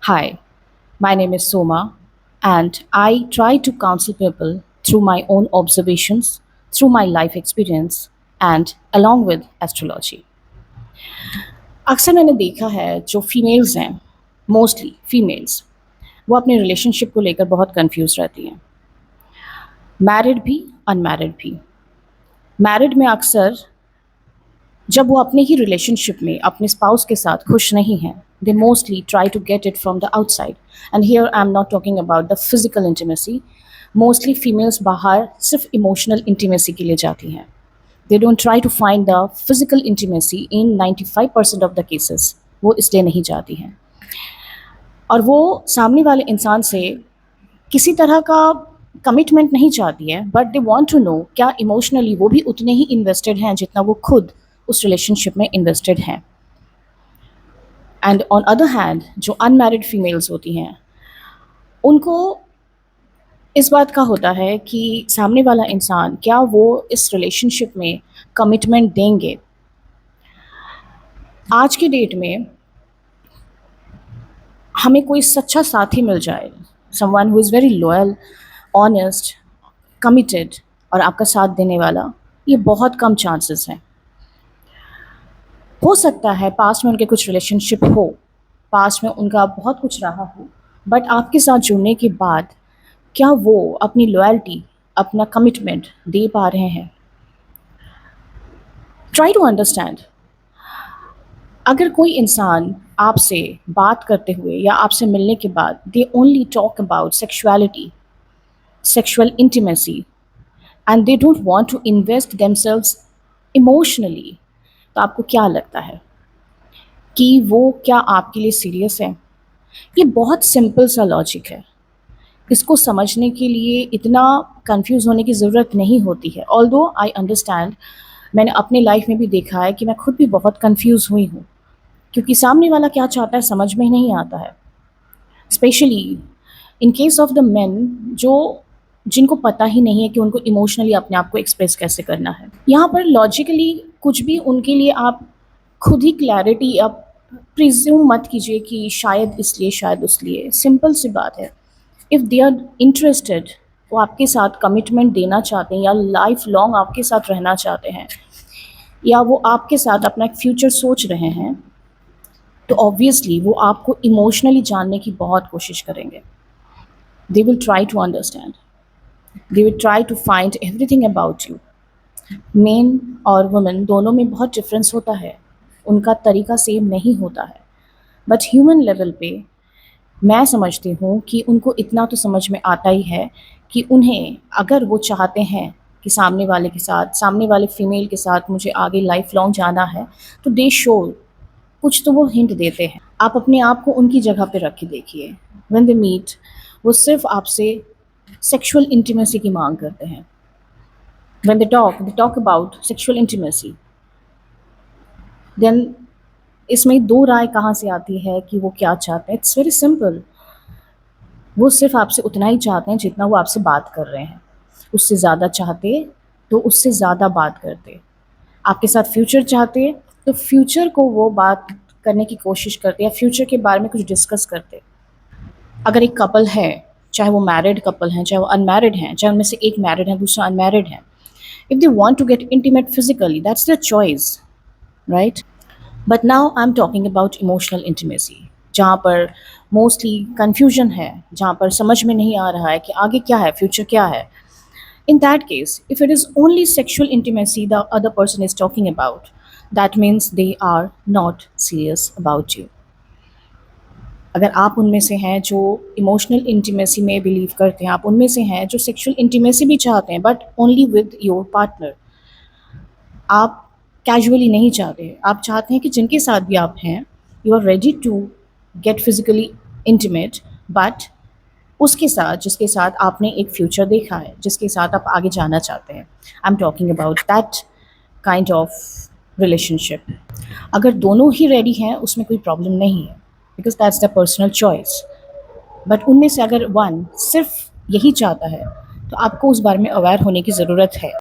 Hi, my name is Soma, and I try to counsel people through my own observations, through my life experience, and along with astrology. अक्सर मैंने देखा है जो females हैं, mostly females, वो अपने relationship को लेकर बहुत कंफ्यूज रहती हैं, मैरिड भी, अनमैरिड भी। मैरिड में अक्सर जब वो अपने ही रिलेशनशिप में अपने स्पाउस के साथ खुश नहीं हैं, they mostly try to get it from the outside. And here I am not talking about the physical intimacy. Mostly females बाहर सिर्फ इमोशनल इंटीमेसी के लिए जाती हैं। They don't try to find the physical intimacy in 95% of the cases. वो इसलिए नहीं जाती हैं और वो सामने वाले इंसान से किसी तरह का कमिटमेंट नहीं चाहती है, but they want to know क्या इमोशनली वो भी उतने ही इन्वेस्टेड हैं जितना वो खुद उस रिलेशनशिप में इन्वेस्टेड हैं। एंड ऑन अदर हैंड जो अनमैरिड फीमेल्स होती हैं, उनको इस बात का होता है कि सामने वाला इंसान क्या वो इस रिलेशनशिप में कमिटमेंट देंगे। आज के डेट में हमें कोई सच्चा साथी मिल जाए, someone who is very loyal, honest, committed और आपका साथ देने वाला, ये बहुत कम चांसेस हैं। हो सकता है पास्ट में उनके कुछ रिलेशनशिप हो, पास्ट में उनका बहुत कुछ रहा हो, बट आपके साथ जुड़ने के बाद क्या वो अपनी लॉयल्टी, अपना कमिटमेंट दे पा रहे हैं? Try to understand. अगर कोई इंसान आपसे बात करते हुए या आपसे मिलने के बाद they only talk about sexuality, sexual intimacy, and they don't want to invest themselves emotionally, तो आपको क्या लगता है कि वो क्या आपके लिए सीरियस है? ये बहुत सिंपल सा लॉजिक है। इसको समझने के लिए इतना कंफ्यूज होने की ज़रूरत नहीं होती है। ऑल्दो आई अंडरस्टैंड, मैंने अपने लाइफ में भी देखा है कि मैं खुद भी बहुत कंफ्यूज हुई हूँ, क्योंकि सामने वाला क्या चाहता है समझ में ही नहीं आता है। Specially in case of the main जो जिनको पता ही नहीं है कि उनको इमोशनली अपने आप को एक्सप्रेस कैसे करना है। यहाँ पर लॉजिकली कुछ भी उनके लिए आप खुद ही क्लैरिटी आप प्रिज्यूम मत कीजिए कि शायद इसलिए शायद उसलिए। सिंपल सी बात है, इफ़ दे आर इंटरेस्टेड, वो आपके साथ कमिटमेंट देना चाहते हैं या लाइफ लॉन्ग आपके साथ रहना चाहते हैं, या वो आपके साथ अपना एक फ्यूचर सोच रहे हैं, तो ऑब्वियसली वो आपको इमोशनली जानने की बहुत कोशिश करेंगे। They will try to understand, they will try to find everything about you. Men और वुमेन दोनों में बहुत डिफरेंस होता है, उनका तरीका सेम नहीं होता है, बट ह्यूमन लेवल पे मैं समझती हूँ कि उनको इतना तो समझ में आता ही है कि उन्हें अगर वो चाहते हैं कि सामने वाले के साथ, सामने वाले फीमेल के साथ मुझे आगे लाइफ लॉन्ग जाना है, तो दे शो, कुछ तो वो हिंट देते हैं। आप अपने आप को उनकी जगह पे रख के देखिए। व्हेन दे मीट, वो सिर्फ आपसे सेक्सुअल इंटीमेसी की मांग करते हैं। When they talk about sexual intimacy, then इसमें दो राय कहाँ से आती है कि वो क्या चाहते हैं। इट्स वेरी सिंपल, वो सिर्फ आपसे उतना ही चाहते हैं जितना वो आपसे बात कर रहे हैं। उससे ज़्यादा चाहते तो उससे ज़्यादा बात करते। आपके साथ फ्यूचर चाहते तो फ्यूचर को वो बात करने की कोशिश करते या फ्यूचर के बारे में कुछ डिस्कस करते। अगर एक कपल है, चाहे वो मैरिड कपल हैं, चाहे वो अनमैरिड हैं, चाहे उनमें से एक मैरिड है दूसरा अनमैरिड है, if they want to get intimate physically, that's their choice, right? But now I am talking about emotional intimacy, जहाँ पर मोस्टली कन्फ्यूजन है, जहाँ पर समझ में नहीं आ रहा है कि आगे क्या है, फ्यूचर क्या है। In that case, if it is only sexual intimacy the other person is talking about, that means they are not serious about you. अगर आप उनमें से हैं जो इमोशनल इंटीमेसी में बिलीव करते हैं, आप उनमें से हैं जो सेक्सुअल इंटीमेसी भी चाहते हैं but only with your partner, आप कैजुअली नहीं चाहते, आप चाहते हैं कि जिनके साथ भी आप हैं, you are ready to get physically intimate, but उसके साथ जिसके साथ आपने एक फ्यूचर देखा है, जिसके साथ आप आगे जाना चाहते हैं। आई am talking about that kind of relationship. अगर दोनों ही रेडी हैं उसमें कोई प्रॉब्लम नहीं है, because that's the personal choice. But उनमें से अगर वन सिर्फ यही चाहता है, तो आपको उस बारे में अवेयर होने की ज़रूरत है।